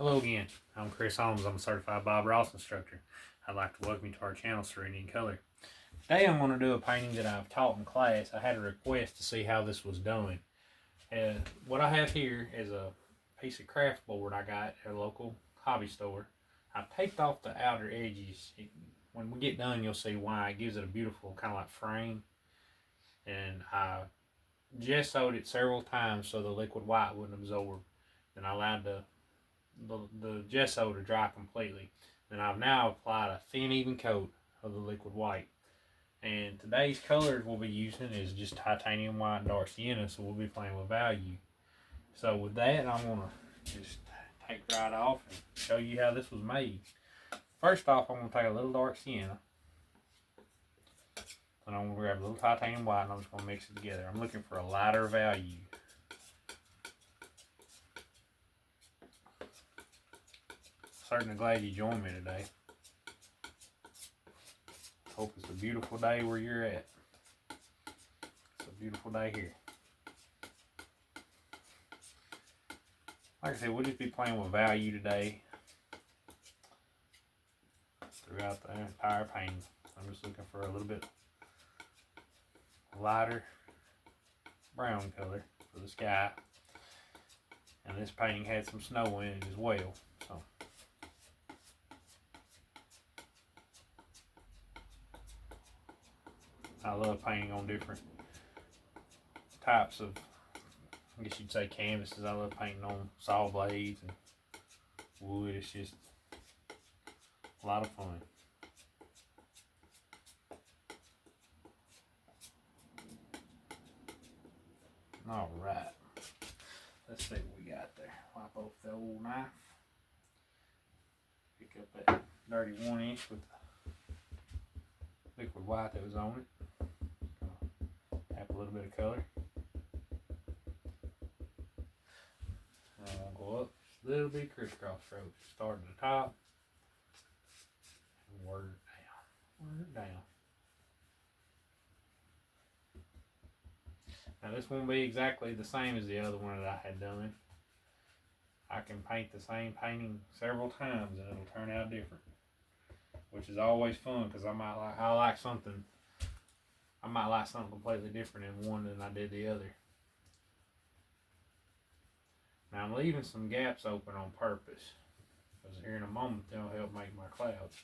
Hello again, I'm Chris Holmes. I'm a certified Bob Ross instructor. I'd like to welcome you to our channel, Serenity in Color. Today I'm going to do a painting that I've taught in class. I had a request to see how this was done. What I have here is a piece of craft board I got at a local hobby store. I've taped off the outer edges. When we get done, you'll see why. It gives it a beautiful kind of like frame. And I gessoed it several times so the liquid white wouldn't absorb. Then I allowed the gesso to dry completely. Then I've now applied a thin even coat of the liquid white. And today's colors we'll be using is just titanium white and dark sienna, so we'll be playing with value. So with that, I'm going to just take right off and show you how this was made. First off, I'm going to take a little dark sienna, and I'm going to grab a little titanium white, and I'm just going to mix it together. I'm looking for a lighter value. Certainly glad you joined me today. Hope it's a beautiful day where you're at. It's a beautiful day here. Like I said, we'll just be playing with value today throughout the entire painting. I'm just looking for a little bit lighter brown color for the sky. And this painting had some snow in it as well. So I love painting on different types of, I guess you'd say, canvases. I love painting on saw blades and wood. It's just a lot of fun. All right, let's see what we got there. Wipe off the old knife. Pick up that dirty 1-inch with the liquid white that was on it. Tap a little bit of color. And I'm going to go up just a little bit crisscross strokes. Start at the top and work it down. Work it down. Now this won't be exactly the same as the other one that I had done. I can paint the same painting several times and it'll turn out different, which is always fun because I might like something completely different in one than I did the other. Now I'm leaving some gaps open on purpose because here in a moment they'll help make my clouds.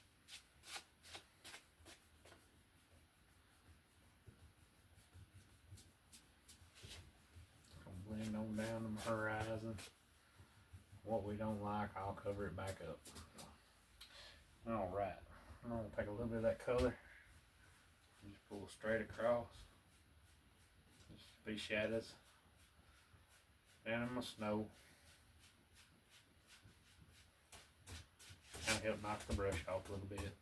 Blend on down to my horizon. What we don't like, I'll cover it back up. Alright, I'm going to take a little bit of that color, just pull straight across. Just be shadows down in my snow. Kind of help knock the brush off a little bit.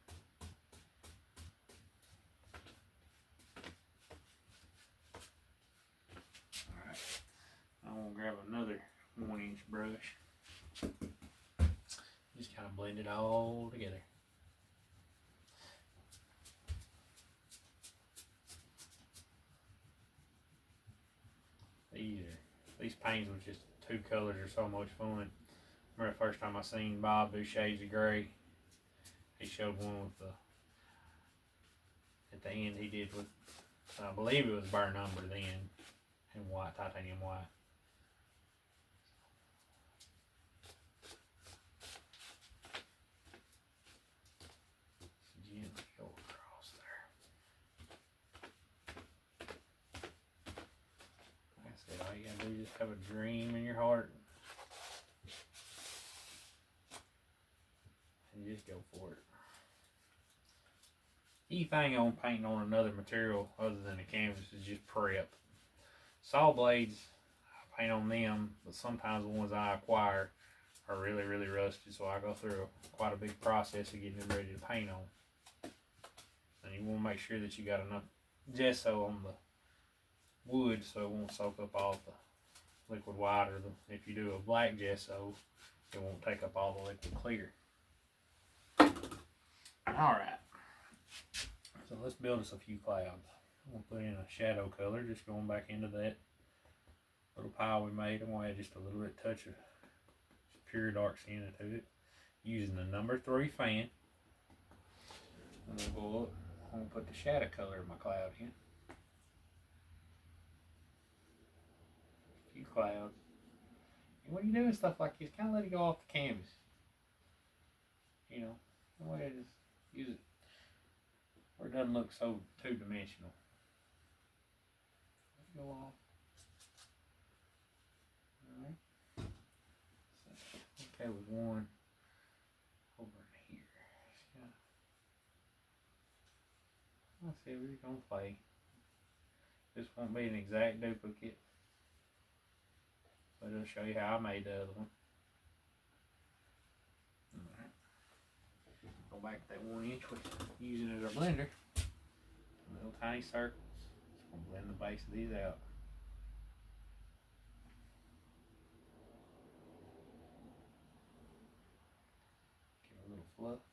I'm going to grab another 1-inch brush. Just kind of blend it all together. These paints with just 2 colors are so much fun. Remember the first time I seen Bob do shades of gray? He showed one with at the end he did with, I believe it was burnt umber then, and white, titanium white. Gently go across there. Like I said, all you gotta do is just have a dream in your heart and just go for it. Key thing on painting on another material other than a canvas is just prep. Saw blades, I paint on them, but sometimes the ones I acquire are really, really rusty, so I go through quite a big process of getting them ready to paint on. And you want to make sure that you got enough gesso on the wood so it won't soak up all the liquid white, or if you do a black gesso, it won't take up all the liquid clear. Alright, so let's build us a few clouds. I'm going to put in a shadow color, just going back into that little pile we made. I'm going to add just a little bit touch of pure dark sienna to it. Using the number 3 fan. I'm going to go up. I'm going to put the shadow color of my cloud in. A few clouds. And when you're doing stuff like this, kind of let it go off the canvas. You know, the way it is. Use it where it doesn't look so two-dimensional. Let it go off. Alright. So, okay with one over here. Let's see, we're going to play. This won't be an exact duplicate, but it'll show you how I made the other one. Alright. Go back to that 1 inch with using it as our blender. Little tiny circles. Just going to blend the base of these out. Give it a little fluff.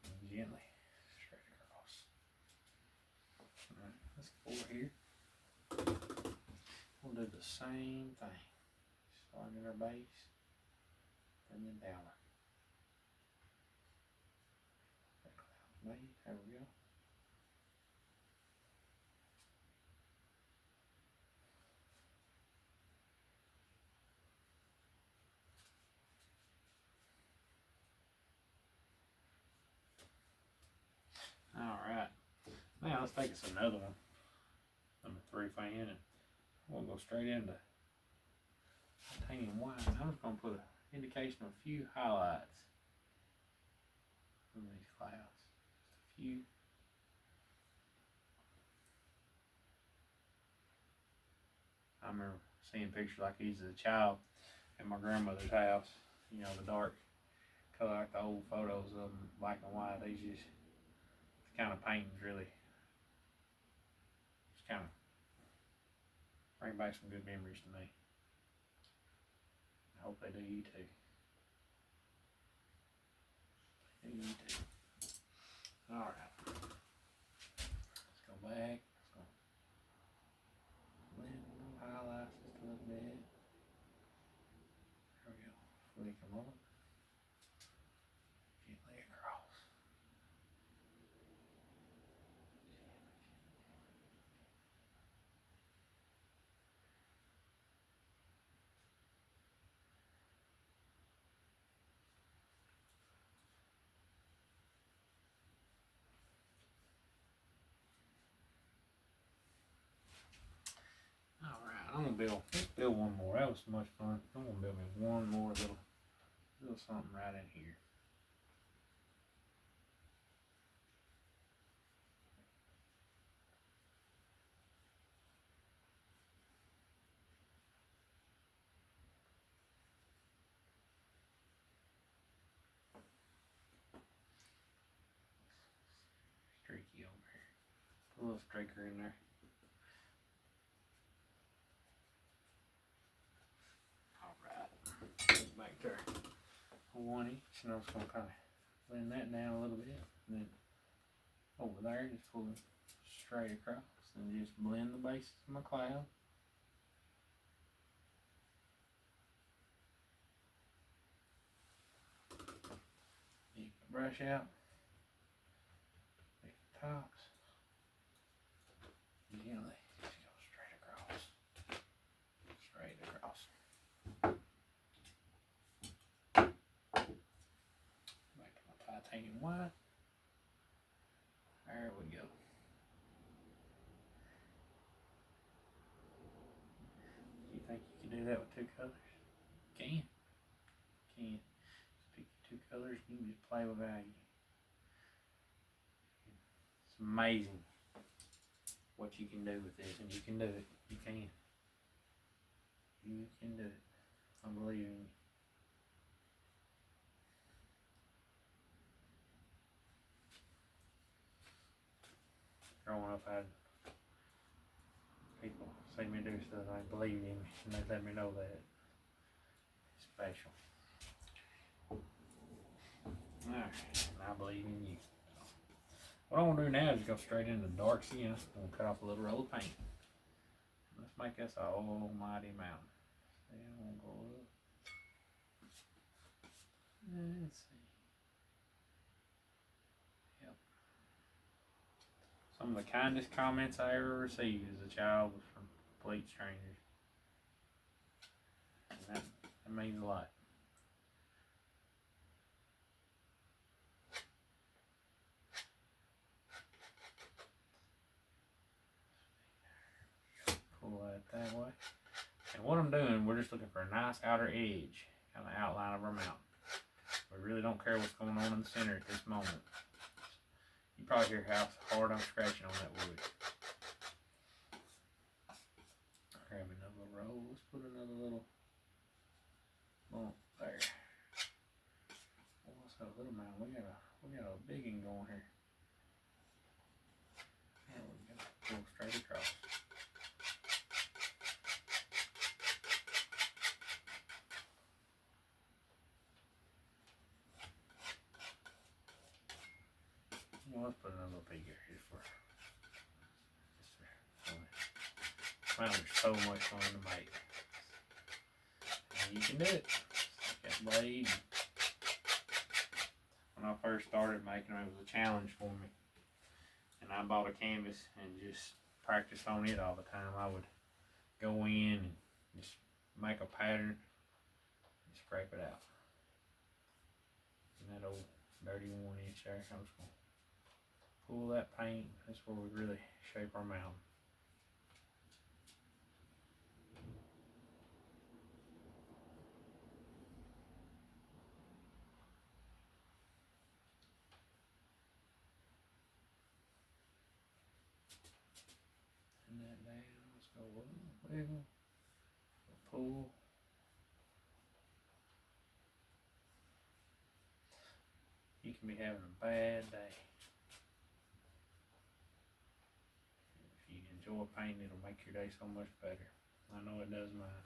And gently straight across. Alright, let's go over here. We'll do the same thing. Starting at our base and then downward. There we go. Alright. Now let's take us another one. Number 3 fan, and we'll go straight into titanium white. I'm just going to put an indication of a few highlights on these clouds. Just a few. I remember seeing pictures like these as a child at my grandmother's house. You know, the dark color, like the old photos of them, black and white. These just, the kind of paintings really just kind of bring back some good memories to me. I hope they do you too. They do you too. Alright. Let's go back. Let's go blend them, highlights just a little bit. There we go. Flick them up. Gently across. I'm gonna let's build one more. That was so much fun. I'm gonna build me one more little something right in here. Streaky over here. Put a little streaker in there. Back there, 1 inch, and I'm just going to kind of blend that down a little bit, and then over there, just pull it straight across, and just blend the bases of my cloud. Take the brush out, take the tops, gently, just go straight across, straight across. Titanium white. There we go. Do you think you can do that with 2 colors? You can. You can. Just pick your 2 colors and you can just play with value. It's amazing what you can do with this, and you can do it. You can. You can do it. I believe in you. Growing up, I had people see me do stuff and they believed in me, and they let me know that it's special. Alright, and I believe in you. So, what I'm going to do now is go straight into dark sienna. I'm going to cut off a little roll of paint. Let's make this an almighty mountain. See, I'm going to go up. Let's see. Yep. Some of the kindest comments I ever received as a child was from complete strangers. And that means a lot. Pull that way. And what I'm doing, we're just looking for a nice outer edge, kind of outline of our mountain. We really don't care what's going on in the center at this moment. You probably hear how hard I'm scratching on that wood. Grab another roll. Let's put another little bump there. Oh, let's have a little mountain. We got a big one going here. There we go. Pull straight across. Let's put another little peak here for there's so much fun to make. And you can do it. Just like that blade. When I first started making them, it was a challenge for me. And I bought a canvas and just practiced on it all the time. I would go in and just make a pattern and scrape it out. And that old dirty 1-inch there, I'm just going to pull that paint. That's where we really shape our mountain. And that down, let's go wiggle, pull. You can be having a bad day. If you enjoy painting, it'll make your day so much better. I know it does mine.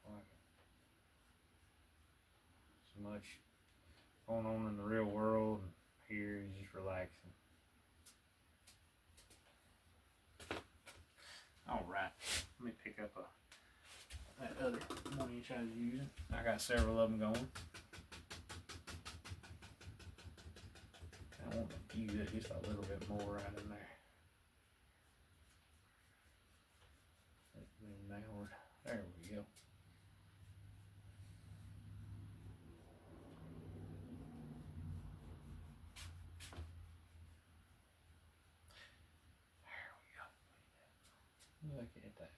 Like so much going on in the real world, and here you're just relaxing. Alright, let me pick up that other 1-inch I was using. I got several of them going. I want to use it just a little bit more right in there. Downward. There we go. Look at that.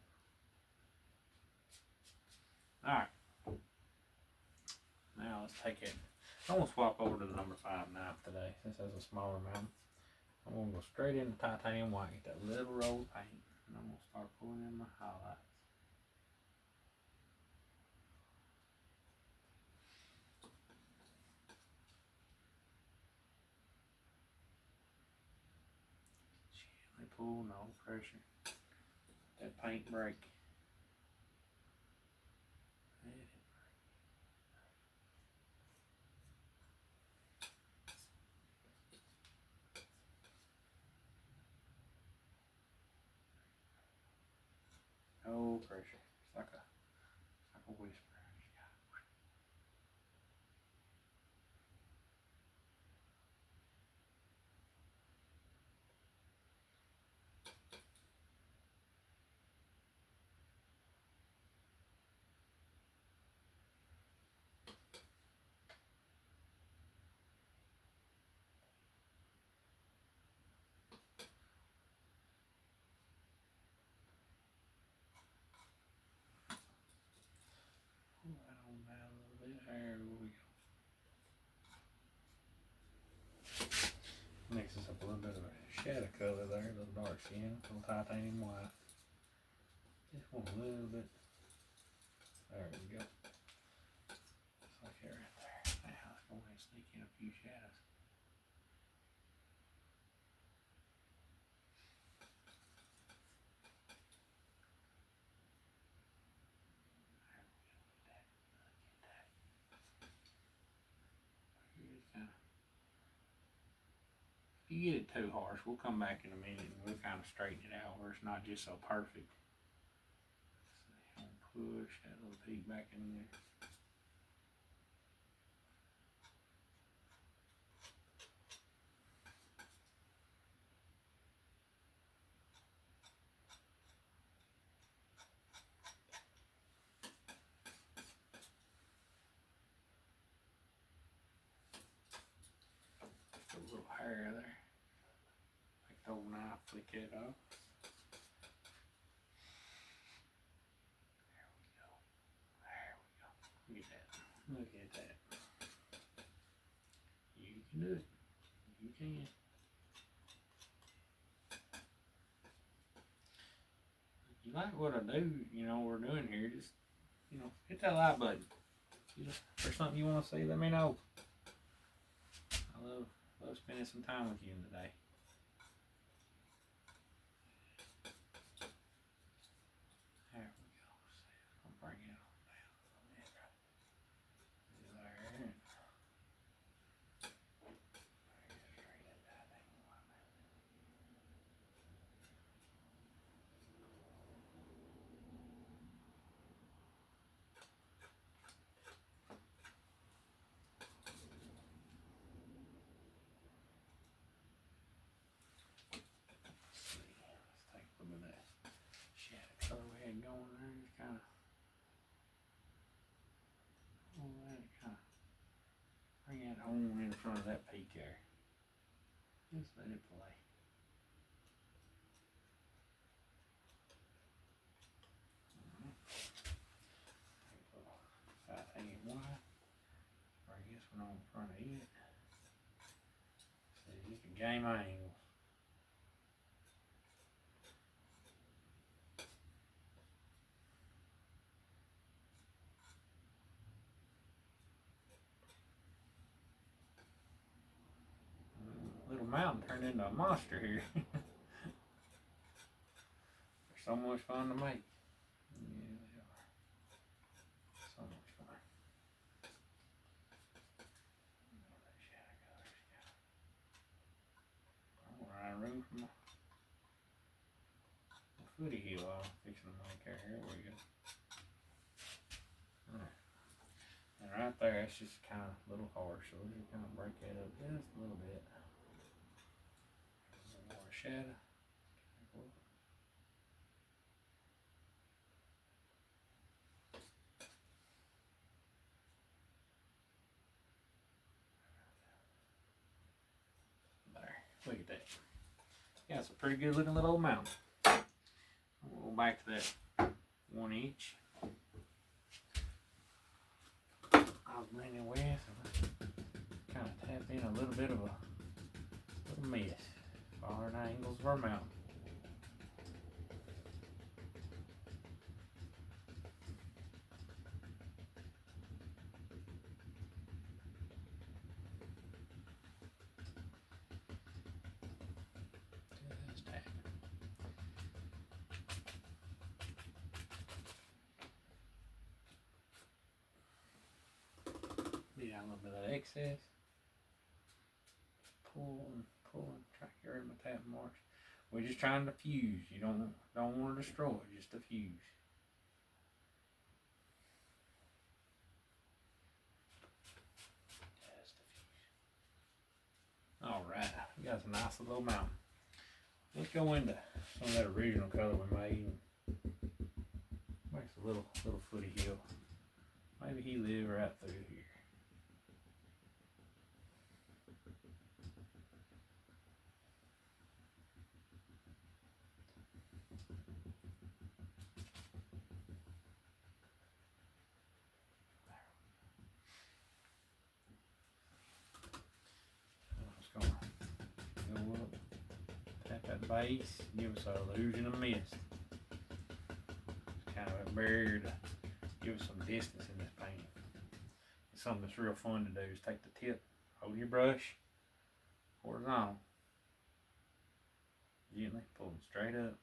Alright. Now let's take it. I'm going to swap over to the number 5 knife today, since that's a smaller mountain. I'm going to go straight into titanium white, get that little roll of paint, and I'm going to start pulling in my highlights. Gently pull, no pressure. That paint break. No pressure. It's like a whisper. Pull that on down a little bit. There we go. Mixes up a little bit of a shadow color there, a little dark skin, a little titanium white. Just want a little bit. There we go. Just like that right there. Now let's go ahead and sneak in a few shadows. If you get it too harsh, we'll come back in a minute and we'll kind of straighten it out where it's not just so perfect. Push that little peak back in there. cat off. There we go. There we go. Look at that. Look at that. You can do it. You can. If you like what I do, you know, we're doing here, just, you know, hit that like button. If there's something you want to see, let me know. I love spending some time with you today. There we go. I'll bring it on down a little bit. There. Let's take a look at that shadow color we had going there. Just kind of, bring that home in front of that peak there. Just let it play. I think wide. Or I guess when I'm in front of it. So you can game my angles. Little mountain turned into a monster here. They're so much fun to make. Yeah, they are. So much fun. I'm gonna run room from my footy heel off. Fixing to make her. Here we go. Alright. And right there, it's just kind of a little harsh, so we'll just kind of break that up just a little bit. A little more shadow. Look at that. Yeah, it's a pretty good looking little old mountain. We'll go back to that 1 inch. I'll blend it with and kind of tap in a little bit of a little mist. Following the angles of our mountain. Beat out a little bit of excess. Pull and try to get rid of my tap marks. We're just trying to fuse. You don't want to destroy it, just to fuse. Just to fuse. Alright, we got some nice little mountain. Let's go into some of that original color we made. Makes a little footy hill. Maybe he lived right through here. Base, give us an illusion of mist. It's kind of a barrier to give us some distance in this painting. It's something that's real fun to do is take the tip, hold your brush horizontal, gently pull them straight up.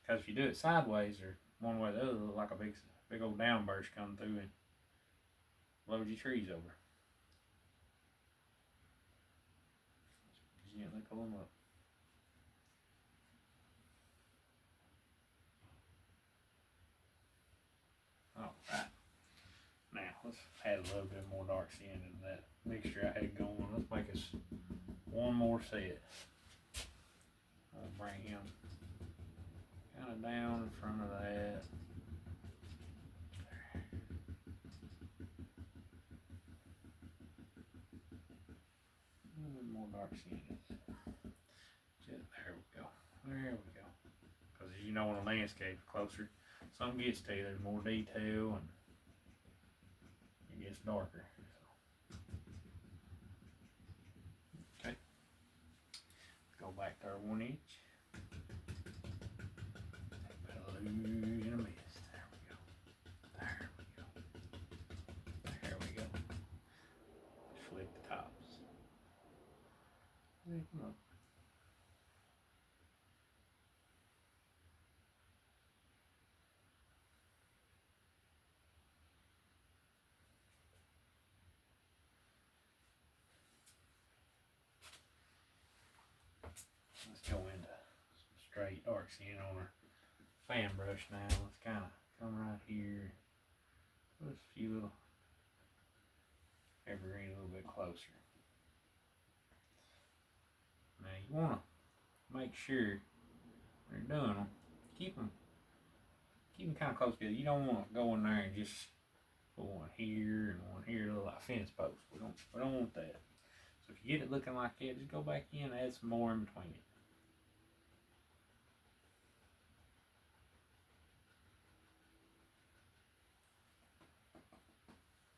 Because if you do it sideways or one way or the other, it'll look like a big old downburst coming through and blows your trees over. Just gently pull them up. Alright, now let's add a little bit more dark skin into that mixture I had going. Let's make us one more set. I'll bring him kind of down in front of that. A little bit more dark skin. Just there we go. There we go. Because as you know, on a landscape, the closer something gets to you, there's more detail and it gets darker. Okay. Go back to our 1 inch. Illusion of mist. There we go. There we go. There we go. Flick the tops. Flick them up. Let's go into some straight dark skin on our fan brush now. Let's kind of come right here. Put a few little evergreen a little bit closer. Now you want to make sure when you're doing them, keep them kind of close together. You don't want to go in there and just put one here and one here, look like fence posts. We don't want that. So if you get it looking like that, just go back in and add some more in between it.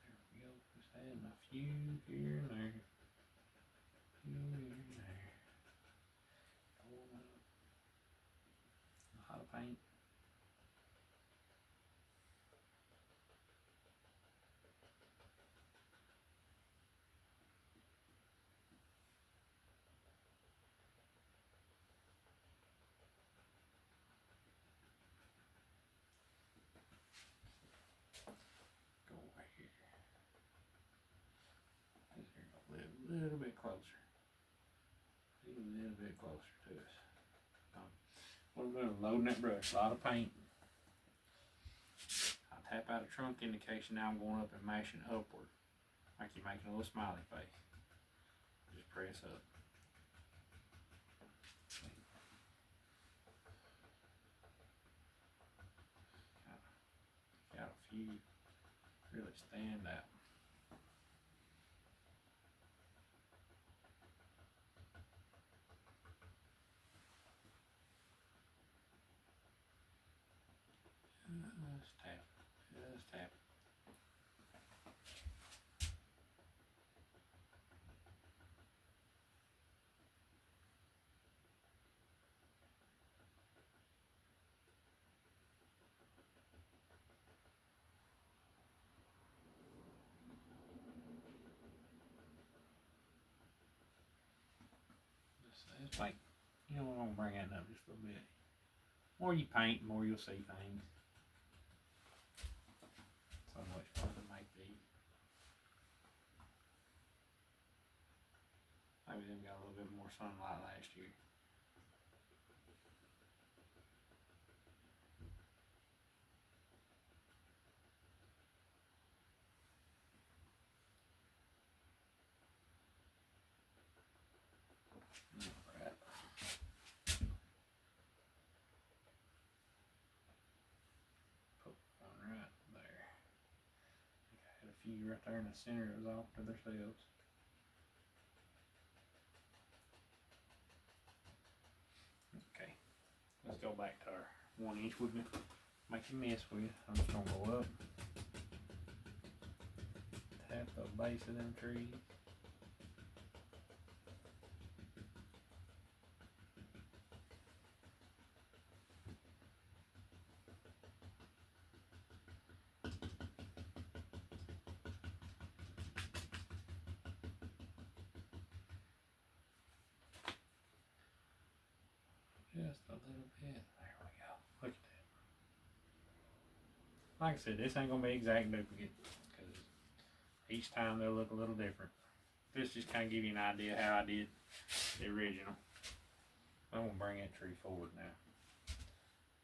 There we go. Just adding a few here and there. A lot of paint. Go over here. Just here a little bit closer. A little bit closer to us. What I'm doing is loading that brush, a lot of paint. I tap out a trunk indication, now I'm going up and mashing upward. Like you're making a little smiley face. Just press up. Got a few really stand out. Just tap it. Just tap it. It's like, you know, I'm gonna bring that up just a little bit. The more you paint, the more you'll see things. So much fun to make these. Maybe them got a little bit more sunlight last year. Alright. Put one right there. I think I had a few right there in the center that was off to themselves. Okay, let's go back to our 1 inch. We've been making mess with. I'm just gonna go up, tap the base of them trees. Just a little bit. There we go. Look at that. Like I said, this ain't gonna be exact duplicate because each time they'll look a little different. This just kind of give you an idea how I did the original. I'm gonna bring that tree forward now.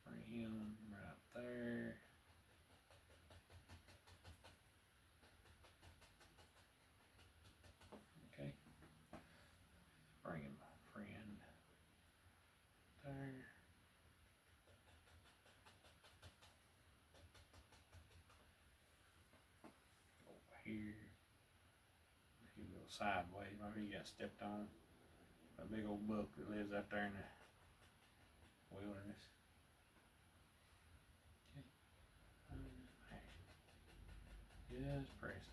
Bring him right there. Okay. Bring him, friend. There. Over here. He go sideways. Maybe he got stepped on. A big old buck that lives out there in the wilderness. Okay. Just press.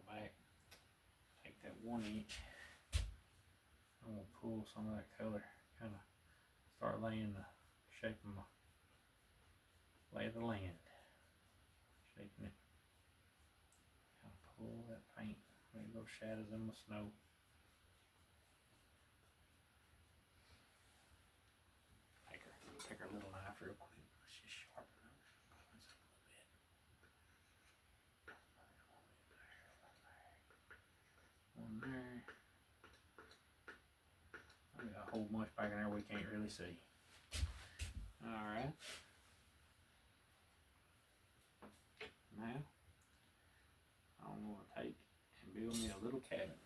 Back, take that 1 inch. I'm gonna pull some of that color, kind of start laying the shape of my lay of the land, shaping it. Kind of pull that paint, make little shadows in the snow. Take our little knife real quick. Let's just sharpen those colors up a little bit. One there. I got a whole bunch back in there we can't really see. Alright. Now, I'm going to take and build me a little cabin.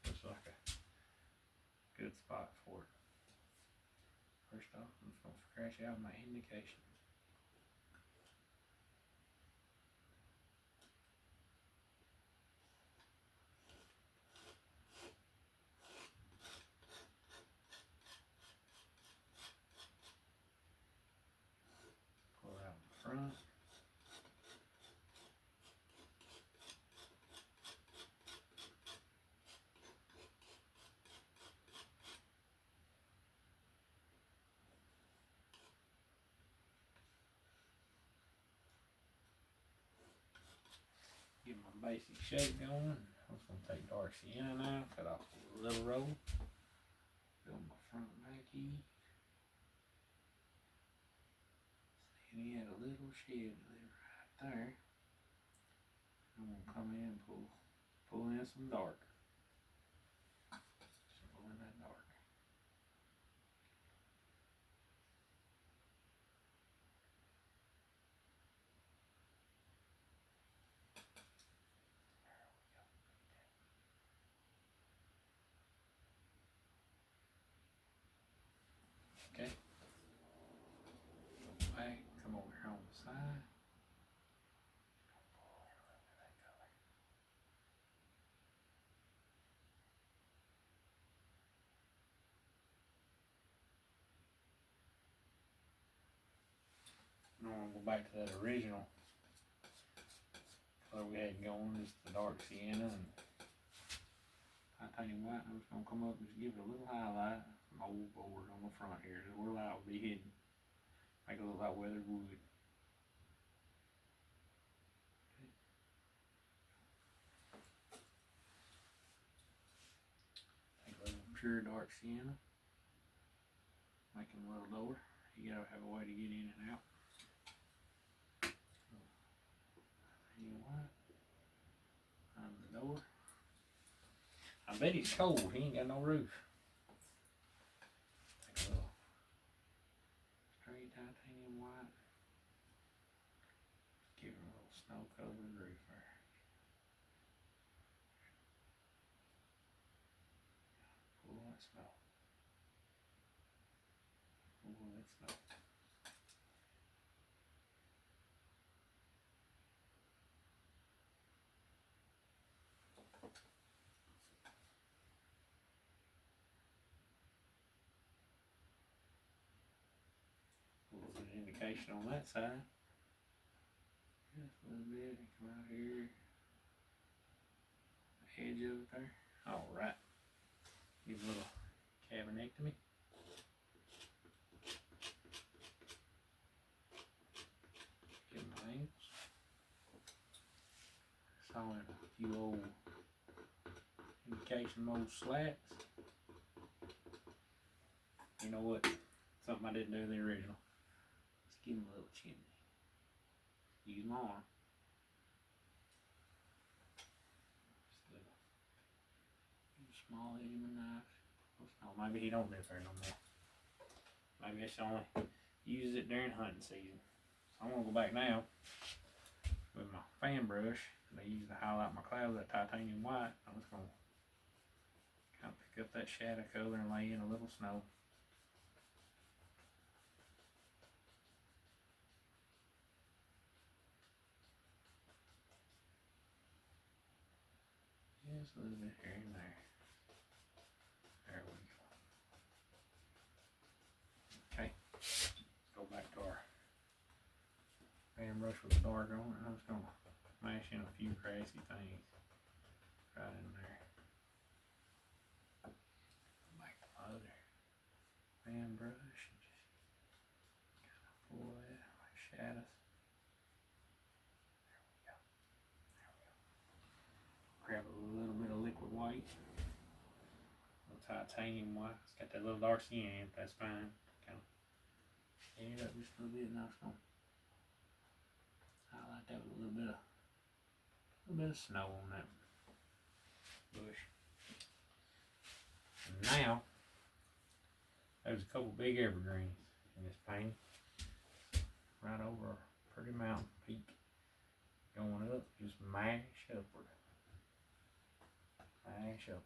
Looks like a good spot for it. First off, I'm just going to scratch out my indication. Pull it out in the front. Get my basic shape going. I'm just going to take dark sienna now, cut off a little roll. Build my front back here. And he had a little shed right there. I'm going to come in and pull in some dark. Just pull in that dark. Okay. Go back, come over here on the side. Pull in a little bit of that color. Now I'm going to go back to that original color we had going, just the dark sienna and titanium white. I'm just going to come up and just give it a little highlight. Some old board on the front here, just where the light will be hidden. Make it look like weathered wood. Okay. Take a little pure dark sienna. Make them a little lower. You gotta have a way to get in and out. White. On the door. I bet he's cold. He ain't got no roof. Take a little straight titanium white. Give him a little snow-covered roof there. Pull that snow. Pull that snow. A little bit of indication on that side. Just a little bit. Come out here. The edge of it there. Alright. Give a little cabinectomy. Give my angles. Saw in a few old indication mold slats. You know what? Something I didn't do in the original. Let's give him a little chimney. Use my arm. Just a little small edge of my knife. Oh, maybe he don't live there no more. Maybe it's only uses it during hunting season. So I'm gonna go back now with my fan brush that I use to highlight my clouds, that titanium white. I'm just gonna kind of pick up that shadow color and lay in a little snow. Just a little bit here and there. There we go. Okay, let's go back to our fan brush with the dark on it. I'm just gonna mash in a few crazy things right in there. Back to my other fan brush and just kind of pull that like shadows. Grab a little bit of liquid white, a little titanium white. It's got that little dark skin in it, that's fine. Kind of clean it up just a little bit, and I'm just gonna highlight that with a little bit of snow on that bush. And now, there's a couple big evergreens in this painting, right over a pretty mountain peak. Going up, just mash upward. Mash up.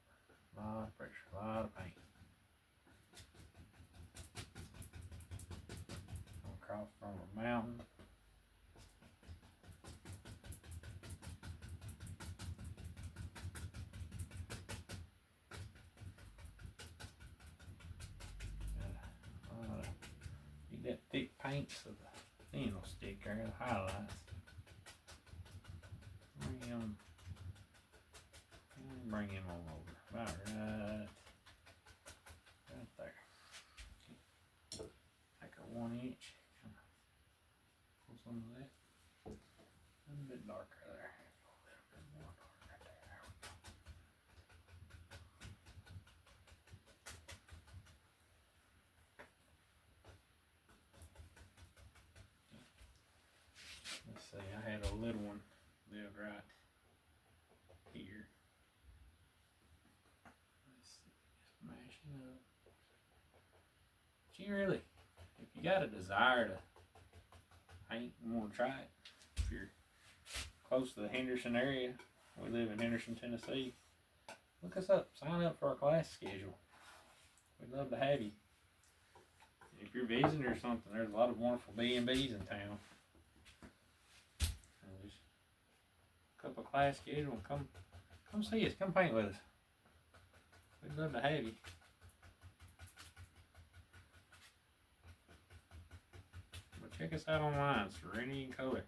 A lot of pressure, a lot of paint. Across from a mountain. Get that thick paint so the thin will stick there, the highlights. Bring him on over. About right there. Okay. Take a 1 inch. Pull some of that. A little bit darker there. A little bit more dark right there. There we go. Let's see, I had a little one lived right here. But you really, if you got a desire to paint and want to try it, if you're close to the Henderson area, we live in Henderson, Tennessee, look us up, sign up for our class schedule. We'd love to have you. If you're visiting or something, there's a lot of wonderful B&Bs in town. And just look up a class schedule and come see us, come paint with us. We'd love to have you. But check us out online, SerenityInColor.com.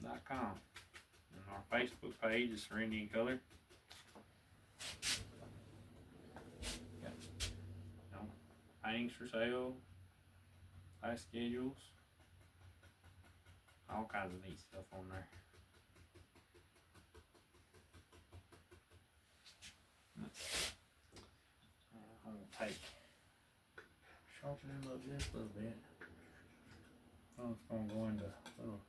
And our Facebook page is Serenity in Color. Got, paintings for sale, class schedules, all kinds of neat stuff on there. I'm gonna sharpen them up just a little bit. I'm just gonna go into a little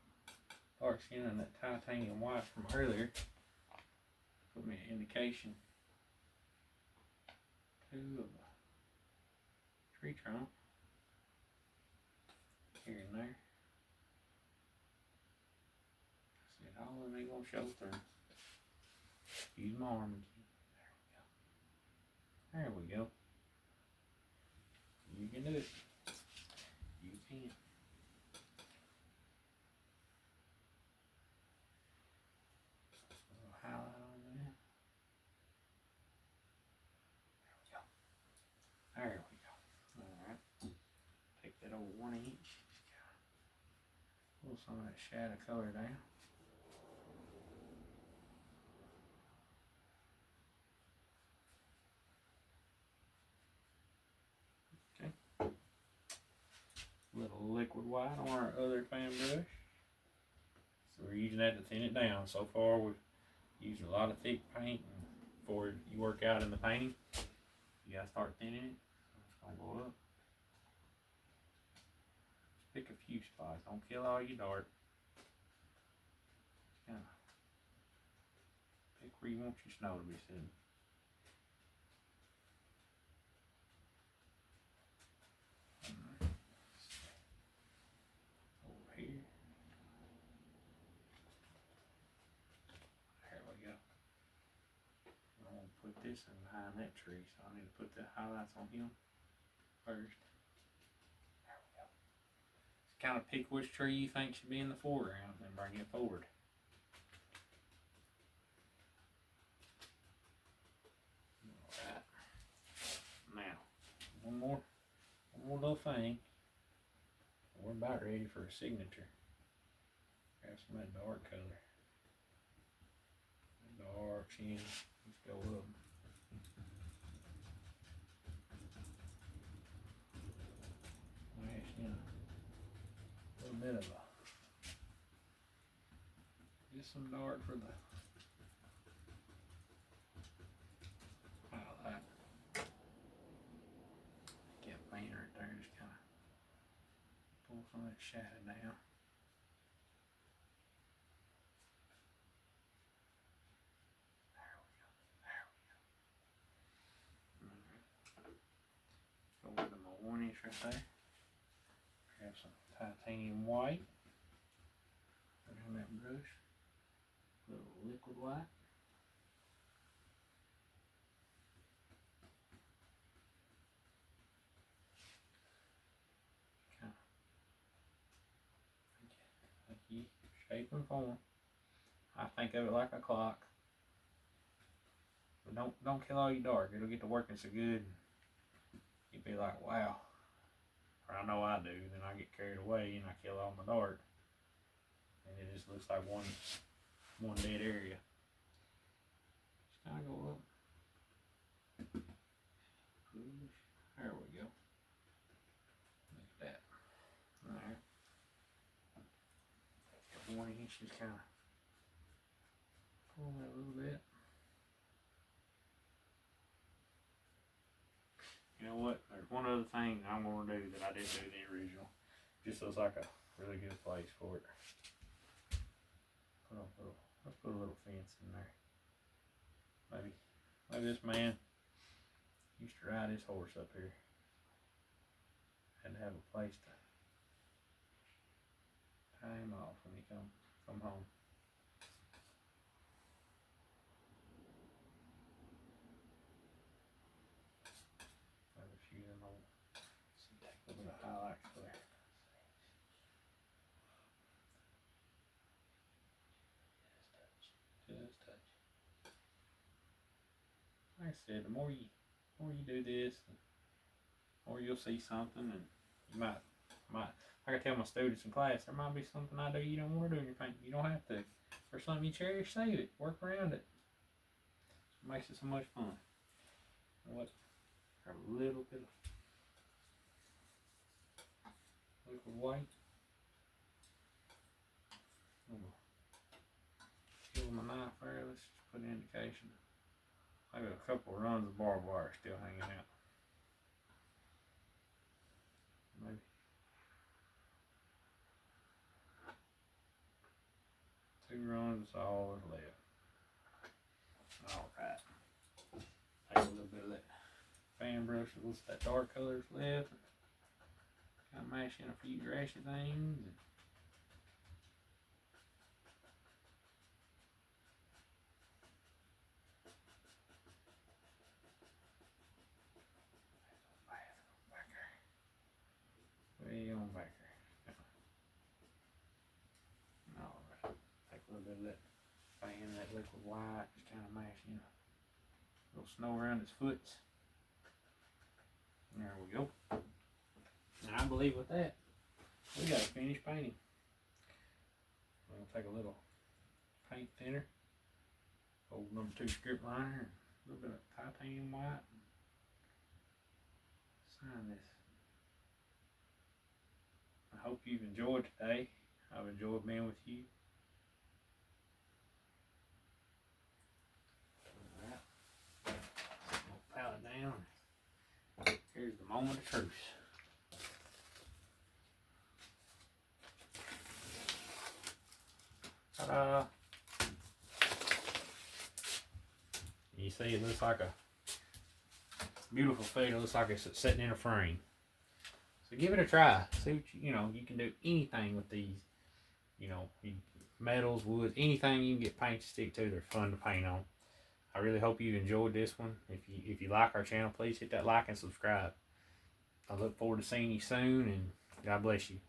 dark skin and that titanium white from earlier. Put me an indication to a tree trunk here and there. See, all of it ain't gonna show through. Use my arm again. There we go. You can do it. You can. A little highlight on there. There we go. Alright. Take that over 1 inch. Pull some of that shadow color down. Little liquid white on our other fan brush. So we're using that to thin it down. So far we've used a lot of thick paint, and before you work out in the painting, you gotta start thinning it. So it's gonna go up. Just pick a few spots. Don't kill all your dark. Just kinda pick where you want your snow to be sitting. Put this in behind that tree, so I need to put the highlights on him first. There we go. Just kind of pick which tree you think should be in the foreground and then bring it forward. one more little thing. We're about ready for a signature. Grab some of that dark color. Dark sheen. Let's go up. Nice, you know, a little bit of just some dark for the highlight. Get paint right there, just kind of pull some of that shadow down. Go with my 1-inch right there. Grab some titanium white. Put on that brush. A little liquid white. Kind of like you shape and form. I think of it like a clock. But don't kill all your dark. It'll get to working so good. You'd be like, wow. Or I know I do. Then I get carried away and I kill all my dark. And it just looks like one dead area. Just kind of go up. There we go. Look at that. There. 1-inch, just kind of pull that a little bit. You know what? There's one other thing I'm going to do that I didn't do in the original. Just looks like a really good place for it. Let's put a little fence in there. Maybe this man used to ride his horse up here. Had to have a place to tie him off when he come home. There's a few of them old. See, take a little bit of highlights for there. Just touch. Like I said, the more you do this, the more you'll see something, and you might like I tell my students in class, there might be something I do you don't want to do in your painting. You don't have to. If there's something you cherish, save it. Work around it. It makes it so much fun. What? A little bit of liquid white. Kill my knife there. Let's just put an indication. I got a couple of runs of barbed wire still hanging out. Maybe 2 runs is all that's left. Alright. Take a little bit of that fan brush with that dark colors left. Kind of mash in a few grashy things. Way on back there. Alright. Take a little bit of that fan, that liquid white, just kind of mash in a little snow around his foot. There we go. And I believe with that, we got a finished painting. I'm going to take a little paint thinner, old number 2 script liner, a little bit of titanium white, and sign this. I hope you've enjoyed today. I've enjoyed being with you. Alright. I'll pile it down. Here's the moment of truth. Ta-da! You see, it looks like a beautiful food. It looks like it's sitting in a frame. So give it a try. See what you know. You can do anything with these. You know, metals, woods, anything you can get paint to stick to. They're fun to paint on. I really hope you enjoyed this one. If you like our channel, please hit that like and subscribe. I look forward to seeing you soon, and God bless you.